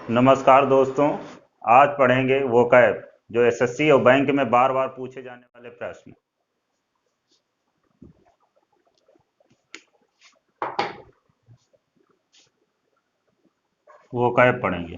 नमस्कार दोस्तों। आज पढ़ेंगे वोकैब जो एसएससी और बैंक में बार बार पूछे जाने वाले प्रश्न। वोकैब पढ़ेंगे।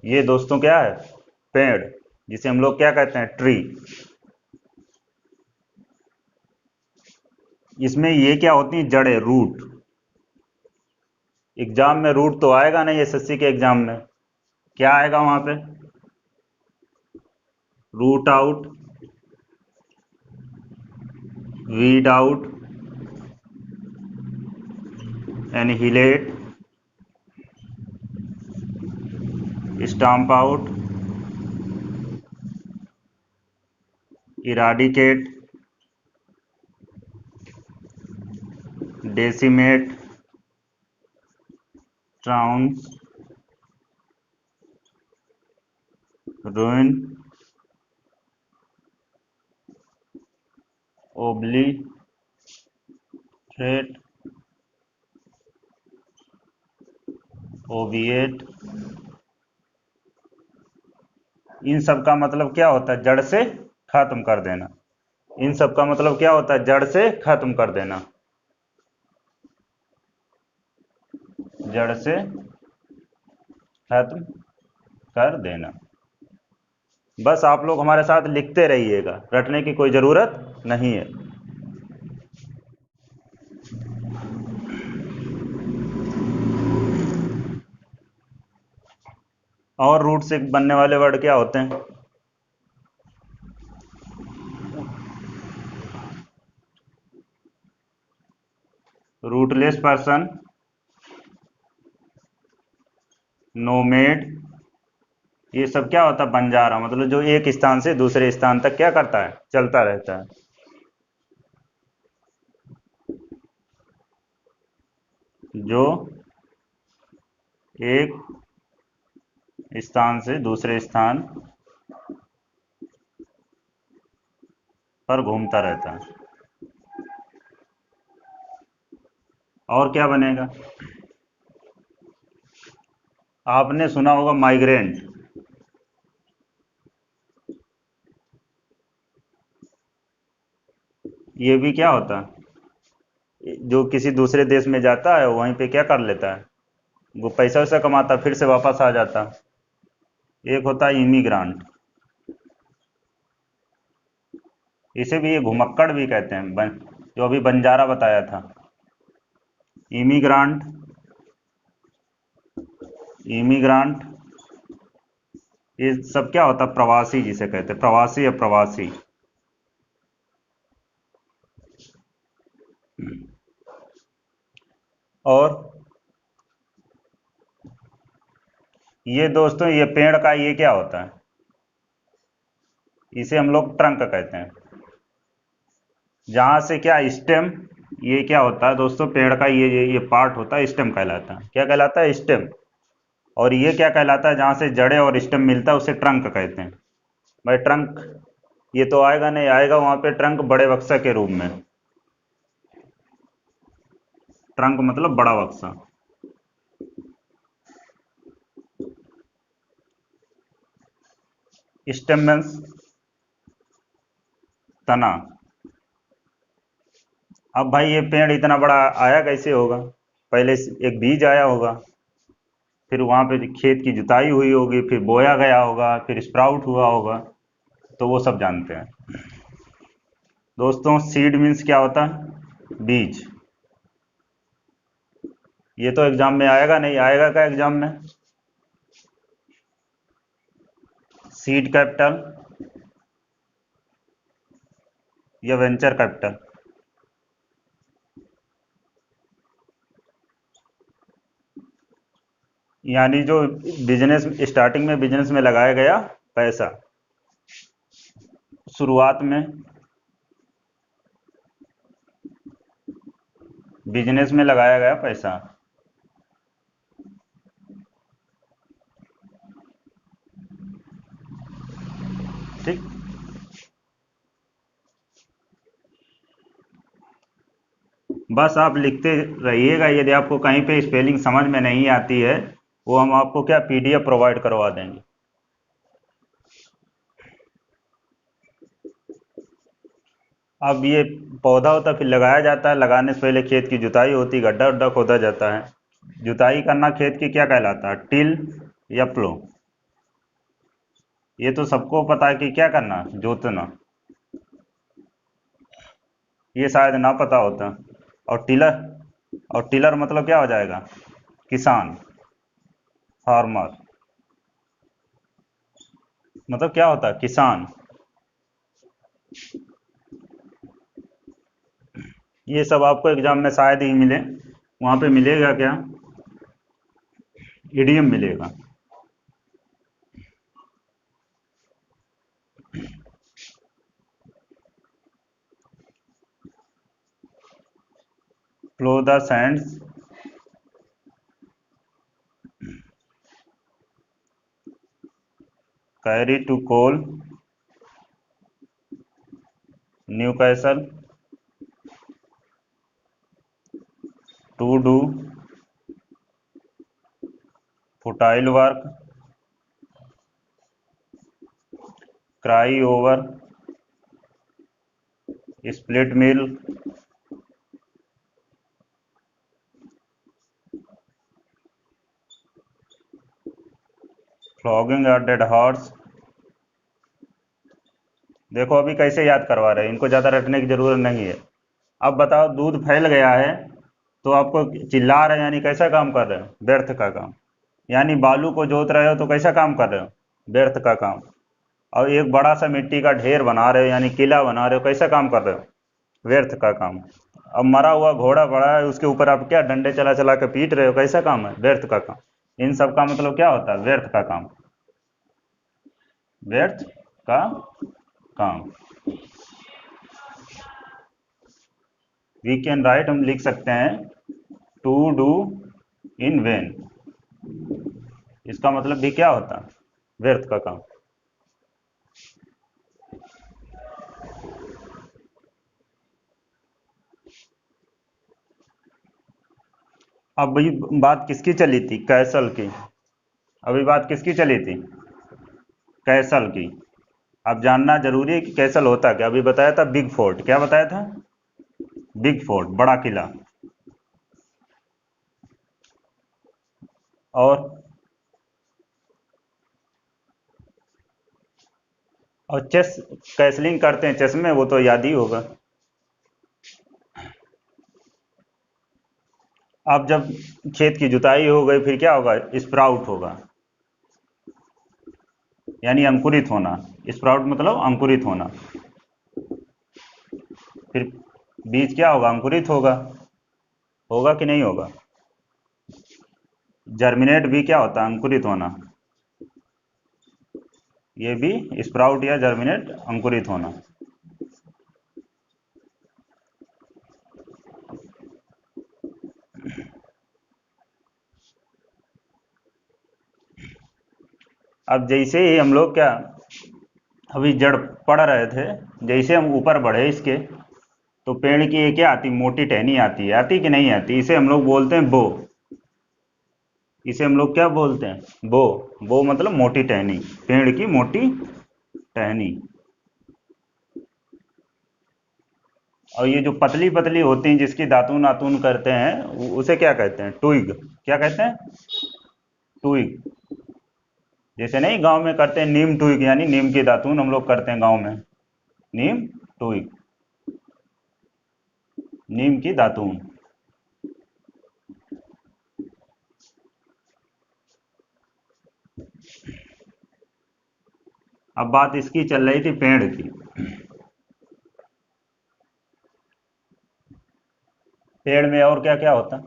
ये दोस्तों क्या है? पेड़, जिसे हम लोग क्या कहते हैं? ट्री। इसमें ये क्या होती है? जड़ें, रूट। एग्जाम में रूट तो आएगा नहीं, एसएससी के एग्जाम में क्या आएगा वहां पे? Root out, weed out, annihilate, stamp out, eradicate, decimate, trounce, ruin, obliterate, obviate. इन सब का मतलब क्या होता है? जड़ से खत्म कर देना। इन सब का मतलब क्या होता है? जड़ से खत्म कर देना। जड़ से खत्म कर देना। बस आप लोग हमारे साथ लिखते रहिएगा, रटने की कोई जरूरत नहीं है। और रूट से बनने वाले वर्ड क्या होते हैं? Rootless person, nomad. ये सब क्या होता है? बंजारा, मतलब जो एक स्थान से दूसरे स्थान तक क्या करता है? चलता रहता है। जो एक स्थान से दूसरे स्थान पर घूमता रहता है। और क्या बनेगा? आपने सुना होगा माइग्रेंट। ये भी क्या होता है? जो किसी दूसरे देश में जाता है, वहीं पे क्या कर लेता है? वो पैसा वैसा कमाता, फिर से वापस आ जाता। एक होता है इमिग्रांट। इसे भी ये घुमक्कड़ भी कहते हैं, जो अभी बंजारा बताया था। इमिग्रांट, इमिग्रांट। ये सब क्या होता है? प्रवासी, जिसे कहते हैं प्रवासी या प्रवासी। और ये दोस्तों, ये पेड़ का ये क्या होता है? इसे हम लोग ट्रंक कहते हैं। जहां से क्या, स्टेम। ये क्या होता है दोस्तों? पेड़ का ये पार्ट होता है, स्टेम कहलाता है। क्या कहलाता है? स्टेम। और ये क्या कहलाता है? जहां से जड़े और स्टेम मिलता है, उसे ट्रंक कहते हैं। भाई ट्रंक, ये तो आएगा नहीं, आएगा वहां पे ट्रंक बड़े बक्सा के रूप में। ट्रंक मतलब बड़ा बक्सा। स्टेम मीन्स तना। अब भाई ये पेड़ इतना बड़ा आया कैसे होगा? पहले एक बीज आया होगा, फिर वहां पे खेत की जुताई हुई होगी, फिर बोया गया होगा, फिर स्प्राउट हुआ होगा। तो वो सब जानते हैं। दोस्तों, सीड मीन्स क्या होता है? बीज। ये तो एग्जाम में आएगा नहीं, आएगा क्या एग्जाम में? सीड कैपिटल या वेंचर कैपिटल। यानी जो बिजनेस, स्टार्टिंग में बिजनेस में लगाया गया पैसा, शुरुआत में बिजनेस में लगाया गया पैसा। ठीक। बस आप लिखते रहिएगा, यदि आपको कहीं पे स्पेलिंग समझ में नहीं आती है वो हम आपको क्या पीडीएफ प्रोवाइड करवा देंगे। अब ये पौधा होता फिर लगाया जाता है, लगाने से पहले खेत की जुताई होती, गड्ढा उड्ढा खोदा जाता है। जुताई करना खेत की क्या कहलाता है, टिल या प्लो। ये तो सबको पता है कि क्या करना, जोतना। ये शायद ना पता होता। और टिलर, और टिलर मतलब क्या हो जाएगा, किसान, फार्मर। मतलब क्या होता है, किसान। ये सब आपको एग्जाम में शायद ही मिले, वहां पे मिलेगा क्या, ईडीएम मिलेगा। Flow the sands, carry to coal, Newcastle, to do futile work, cry over spilt milk, flogging a dead horse. देखो अभी कैसे याद करवा रहे हैं, इनको ज़्यादा रटने की ज़रूरत नहीं है। अब बताओ, दूध फैल गया है तो आपको चिल्ला रहे हैं, यानी कैसा काम कर रहे हो, व्यर्थ का काम। यानी बालू को जोत रहे हो तो कैसा काम कर रहे हो, व्यर्थ का काम। और एक बड़ा सा मिट्टी का ढेर बना रहे हो, यानी किला बना रहे हो, कैसा काम कर रहे हो, व्यर्थ का काम। अब मरा हुआ घोड़ा पड़ा है, उसके ऊपर आप क्या डंडे चला चला के पीट रहे हो, कैसा काम है, व्यर्थ का काम। इन सब का मतलब क्या होता है, व्यर्थ का काम, व्यर्थ का काम। वी कैन राइट, हम लिख सकते हैं, टू डू इन वेन। इसका मतलब भी क्या होता है, व्यर्थ का काम। अब भाई बात किसकी चली थी, कैसल की। अभी बात किसकी चली थी, कैसल की। अब जानना जरूरी है कि कैसल होता क्या। अभी बताया था बिग फोर्ट, क्या बताया था, बिग फोर्ट बड़ा किला। और चेस, कैसलिंग करते हैं चेस में, वो तो याद ही होगा। अब जब खेत की जुताई हो गई फिर क्या होगा, स्प्राउट होगा, यानी अंकुरित होना। स्प्राउट मतलब अंकुरित होना। फिर बीज क्या होगा, अंकुरित होगा, होगा कि नहीं होगा। जर्मिनेट भी क्या होता है, अंकुरित होना। ये भी स्प्राउट या जर्मिनेट, अंकुरित होना। अब जैसे ही हम लोग क्या, अभी जड़ पड़ रहे थे, जैसे हम ऊपर बढ़े इसके, तो पेड़ की ये क्या आती, मोटी टहनी आती है, आती कि नहीं आती। इसे हम लोग बोलते हैं बो। इसे हम लोग क्या बोलते हैं, बो। बो मतलब मोटी टहनी, पेड़ की मोटी टहनी। और ये जो पतली पतली होती हैं, जिसकी दातून नातून करते हैं, उसे क्या कहते हैं, ट्विग। क्या कहते हैं, ट्विग। जैसे नहीं गांव में करते हैं नीम ट्विग, यानी नीम की दातून हम लोग करते हैं गांव में, नीम ट्विग, नीम की दातून। अब बात इसकी चल रही थी, पेड़ की। पेड़ में और क्या क्या होता है।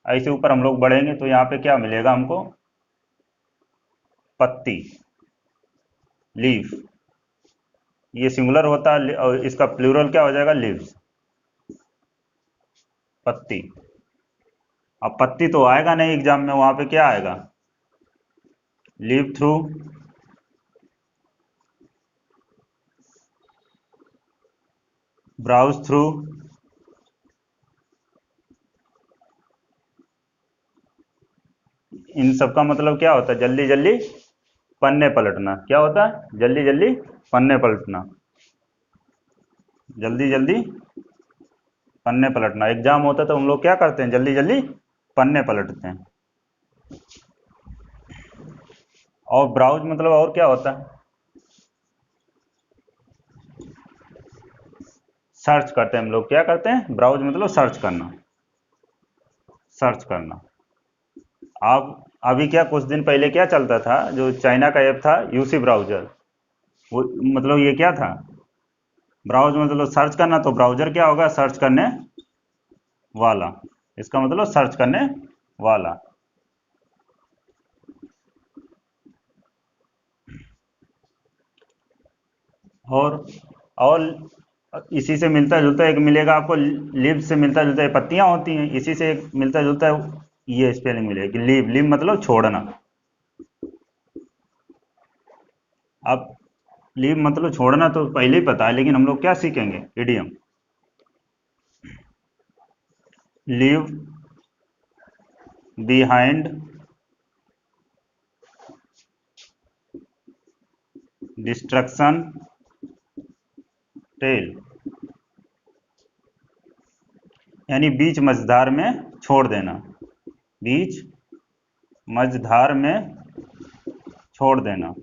ऐसे ऊपर हम लोग बढ़ेंगे तो यहाँ पे क्या मिलेगा हमको, पत्ती, लीफ। ये सिंगुलर होता है और इसका प्लूरल क्या हो जाएगा, लीव्स, पत्ती। अब पत्ती तो आएगा नहीं एग्जाम में, वहां पे क्या आएगा, लीव थ्रू, ब्राउज थ्रू, इन सब का मतलब क्या होता है? जल्दी जल्दी पन्ने पलटना। क्या होता है? जल्दी जल्दी पन्ने पलटना, जल्दी जल्दी पन्ने पलटना। एग्जाम होता है तो हम लोग क्या करते हैं? जल्दी जल्दी पन्ने पलटते हैं। और ब्राउज मतलब और क्या होता है? सर्च करते हैं हम लोग। क्या करते हैं? ब्राउज मतलब सर्च करना, सर्च करना। आप अभी क्या, कुछ दिन पहले क्या चलता था, जो चाइना का ऐप था यूसी ब्राउजर, वो मतलब ये क्या था? ब्राउज मतलब सर्च करना, तो ब्राउजर क्या होगा? सर्च करने वाला। इसका मतलब सर्च करने वाला। और और इसी से मिलता जुलता एक मिलेगा आपको, लिव से मिलता जुलता, ये पत्तियां होती हैं, इसी से एक मिलता जुलता है ये स्पेलिंग मिलेगी, लिव। लिव मतलब छोड़ना। अब लीव मतलब छोड़ना तो पहले ही पता है, लेकिन हम लोग क्या सीखेंगे? Idiom. Leave behind destruction tail, यानी बीच मझधार में छोड़ देना, बीच मझधार में छोड़ देना।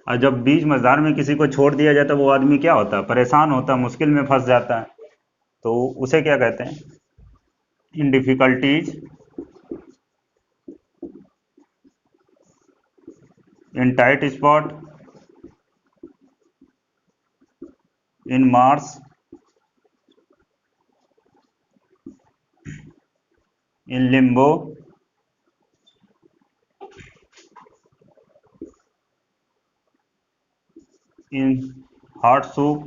और जब बीच मझधार में किसी को छोड़ दिया जाता है, वो आदमी क्या होता है? परेशान होता है, मुश्किल में फंस जाता है। तो उसे क्या कहते हैं? In difficulties, in tight spot, in morass, in limbo, in hot soup,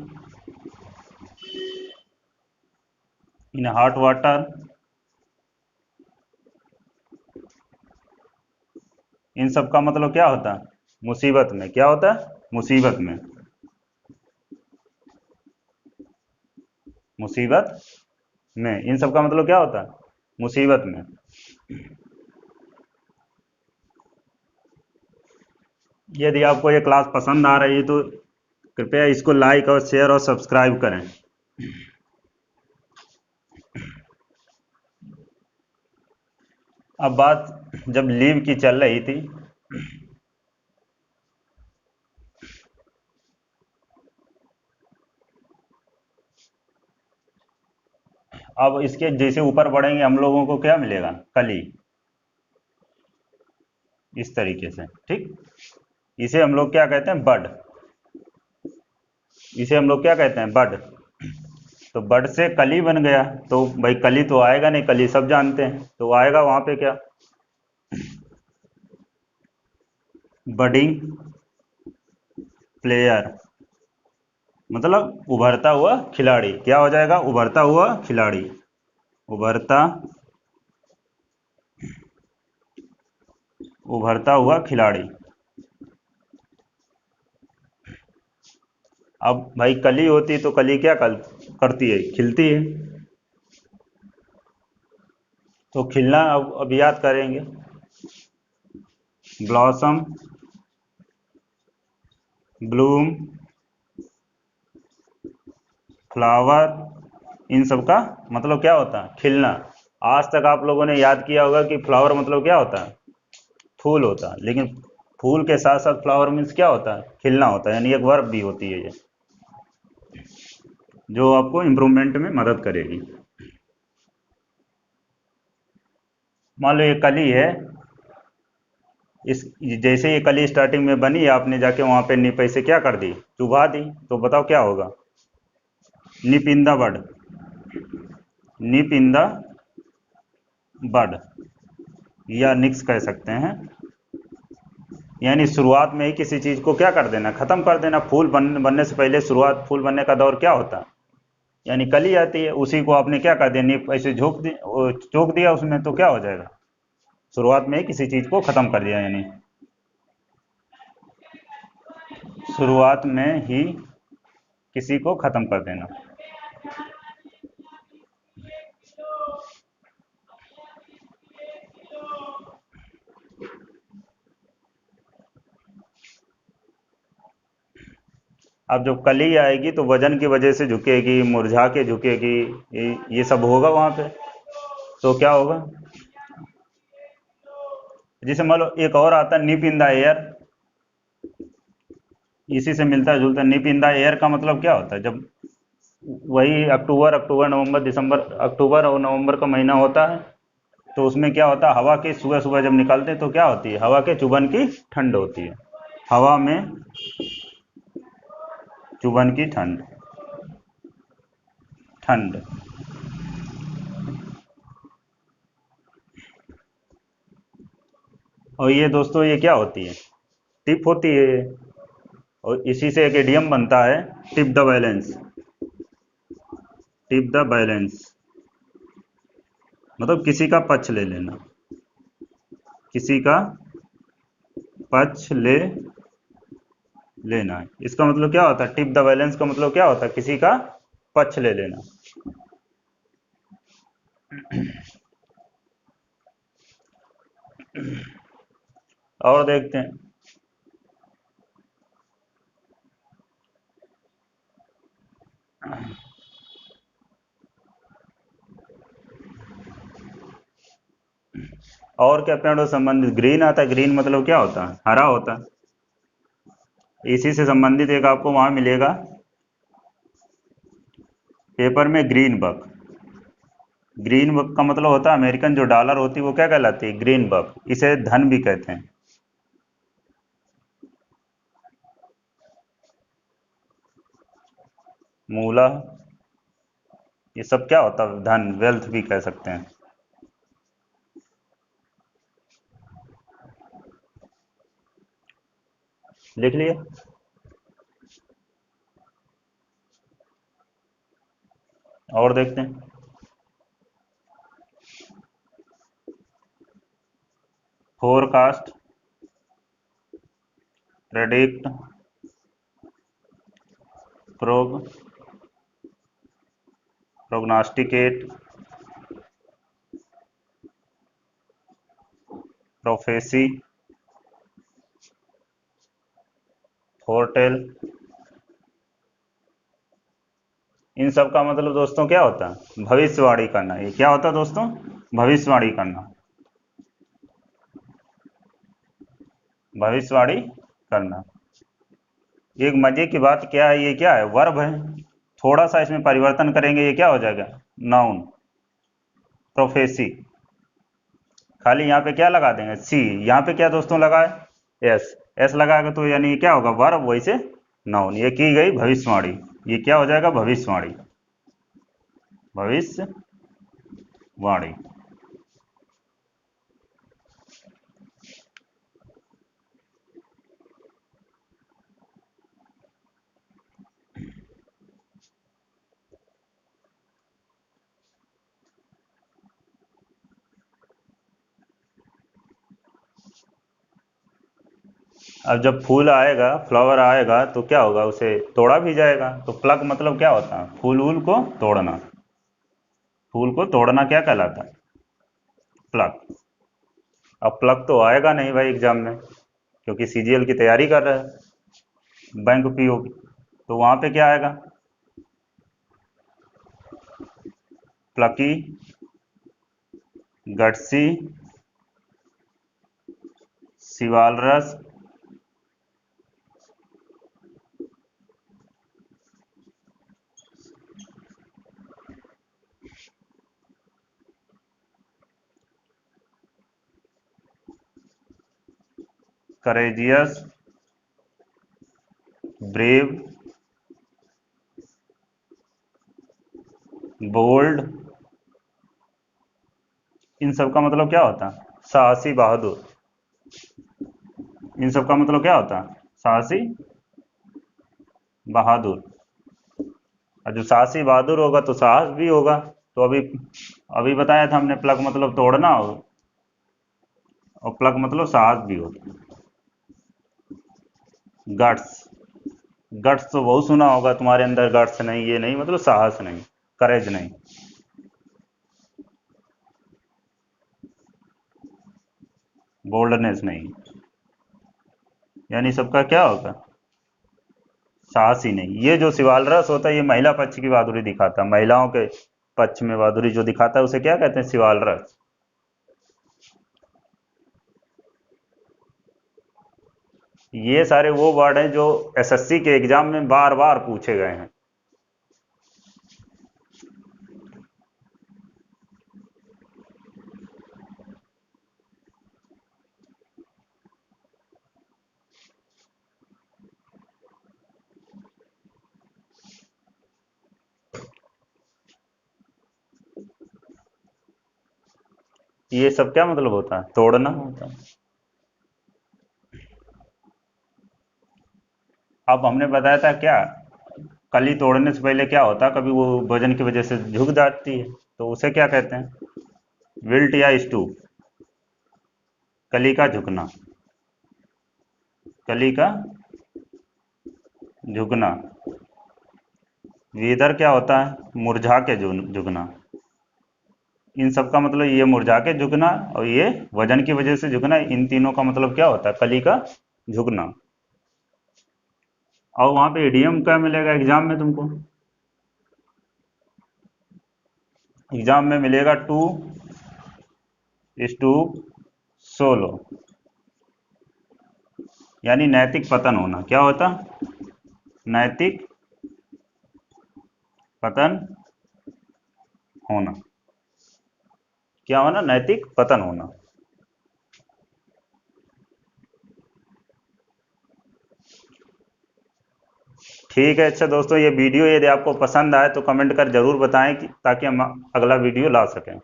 in hot water, इन सब का मतलब क्या होता है? मुसीबत में। क्या होता है? मुसीबत में। मुसीबत में, इन सब का मतलब क्या होता है? मुसीबत में। यदि आपको ये क्लास पसंद आ रही है तो कृपया इसको लाइक और शेयर और सब्सक्राइब करें। अब बात जब लीव की चल रही थी, अब इसके जैसे ऊपर बढ़ेंगे हम लोगों को क्या मिलेगा? कली। इस तरीके से, ठीक। इसे हम लोग क्या कहते हैं? बड। इसे हम लोग क्या कहते हैं? बड। तो बड से कली बन गया, तो भाई कली तो आएगा नहीं, कली सब जानते हैं, तो आएगा वहां पे क्या? बडिंग प्लेयर, मतलब उभरता हुआ खिलाड़ी। क्या हो जाएगा? उभरता हुआ खिलाड़ी। उभरता उभरता हुआ खिलाड़ी। अब भाई कली होती तो कली क्या करती है? खिलती है। तो खिलना अब याद करेंगे। ब्लॉसम, ब्लूम, फ्लावर, इन सब का मतलब क्या होता है? खिलना। आज तक आप लोगों ने याद किया होगा कि फ्लावर मतलब क्या होता है? फूल होता है, लेकिन फूल के साथ साथ फ्लावर मीन्स क्या होता है? खिलना होता है, यानी एक वर्ब भी होती है ये, जो आपको इम्प्रूवमेंट में मदद करेगी। मान लो ये कली है, इस जैसे ये कली स्टार्टिंग में बनी, आपने जाके वहां पे नी पैसे क्या कर दी? चुभा दी। तो बताओ क्या होगा? निप in the bud. Nib in the बड, या निक्स कह सकते हैं। यानी शुरुआत में ही किसी चीज को क्या कर देना? खत्म कर देना। फूल बनने से पहले शुरुआत, फूल बनने का दौर क्या होता है? यानी कली आती है, उसी को आपने क्या कर दिया? निप ऐसे झोंक दिया उसमें, तो क्या हो जाएगा? शुरुआत में ही किसी चीज को खत्म कर दिया, यानी शुरुआत में ही किसी को खत्म कर देना। अब जब कली आएगी तो वजन की वजह से झुकेगी, मुरझा के झुकेगी, ये सब होगा वहां पे। तो क्या होगा, जैसे मान लो एक और आता है निप इन द एयर, इसी से मिलता जुलता। निप इन द एयर का मतलब क्या होता है, जब वही अक्टूबर नवंबर दिसंबर, अक्टूबर और नवंबर का महीना होता है, तो उसमें क्या होता है, हवा के सुबह सुबह जब निकलते हैं तो क्या होती है, हवा के चुभन की ठंड होती है। हवा में चुभन की ठंड, ठंड। और ये दोस्तों ये क्या होती है, टिप होती है ये। और इसी से एक इडियम बनता है, tip the balance. Tip the balance मतलब किसी का पक्ष ले लेना, किसी का पक्ष ले लेना। इसका मतलब क्या होता है, टिप द बैलेंस का मतलब क्या होता है, किसी का पक्ष ले लेना। और देखते हैं, और क्या पेड़ों से संबंधित ग्रीन आता है। ग्रीन मतलब क्या होता है, हरा होता है। इसी से संबंधित एक आपको वहां मिलेगा पेपर में, ग्रीन बक। ग्रीन बक का मतलब होता है, अमेरिकन जो डॉलर होती है वो क्या कहलाती है, ग्रीन बक। इसे धन भी कहते हैं। मूला, ये सब क्या होता है, धन, वेल्थ भी कह सकते हैं। लिख लिए। और देखते हैं, फोरकास्ट, प्रेडिक्ट, प्रोग, प्रोग्नास्टिकेट, प्रोफेसी, फोरटेल। इन सब का मतलब दोस्तों क्या होता है, भविष्यवाणी करना। ये क्या होता है दोस्तों, भविष्यवाणी करना, भविष्यवाणी करना। एक मजे की बात क्या है, ये क्या है, वर्ब है। थोड़ा सा इसमें परिवर्तन करेंगे, ये क्या हो जाएगा, नाउन, प्रोफेसी। खाली यहाँ पे क्या लगा देंगे, सी। यहाँ पे क्या दोस्तों लगा है, एस। एस लगाएगा तो यानी क्या होगा, वर्ब, वैसे नाउन। ये की गई भविष्यवाणी, ये क्या हो जाएगा, भविष्यवाणी, भविष्यवाणी। अब जब फूल आएगा, फ्लावर आएगा, तो क्या होगा, उसे तोड़ा भी जाएगा। तो प्लग मतलब क्या होता है, फूल वूल को तोड़ना। फूल को तोड़ना क्या कहलाता है, प्लग। अब प्लग तो आएगा नहीं भाई एग्जाम में, क्योंकि सीजीएल की तैयारी कर रहा है, बैंक पीओ की। तो वहां पे क्या आएगा, प्लकी, गट्सी, शिवालरस, करेजियस, ब्रेव, बोल्ड। इन सब का मतलब क्या होता है, साहसी, बहादुर। इन सब का मतलब क्या होता है, साहसी, बहादुर। और जो साहसी बहादुर होगा तो साहस भी होगा। तो अभी अभी बताया था हमने, प्लग मतलब तोड़ना और प्लग मतलब साहस भी होता है, गट्स। गट्स तो बहुत सुना होगा, तुम्हारे अंदर गट्स नहीं, ये नहीं, मतलब साहस नहीं, करेज नहीं। बोल्डनेस नहीं, यानी सबका क्या होगा? साहस ही नहीं। ये जो शिवाल रस होता है, ये महिला पक्ष की बहादुरी दिखाता है, महिलाओं के पक्ष में बहादुरी जो दिखाता है उसे क्या कहते हैं? शिवाल रस। ये सारे वो वर्ड हैं जो एसएससी के एग्जाम में बार बार पूछे गए हैं। ये सब क्या मतलब होता है? तोड़ना होता है। अब हमने बताया था क्या, कली तोड़ने से पहले क्या होता है, कभी वो वजन की वजह से झुक जाती है, तो उसे क्या कहते हैं? विल्ट या स्टूप। कली का झुकना, कली का झुकना। वीदर क्या होता है? मुरझा के झुकना। इन सब का मतलब ये मुरझा के झुकना और ये वजन की वजह से झुकना, इन तीनों का मतलब क्या होता है? कली का झुकना। और वहां पे इडियम क्या मिलेगा एग्जाम में तुमको? एग्जाम में मिलेगा टू स्टूप सोलो, यानी नैतिक पतन होना। क्या होता? नैतिक पतन होना। क्या होना? नैतिक पतन होना। ठीक है। अच्छा दोस्तों, ये वीडियो यदि आपको पसंद आए तो कमेंट कर जरूर बताएं कि ताकि हम अगला वीडियो ला सकें।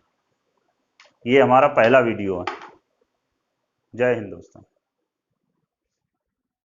ये हमारा पहला वीडियो है। जय हिंद दोस्तों।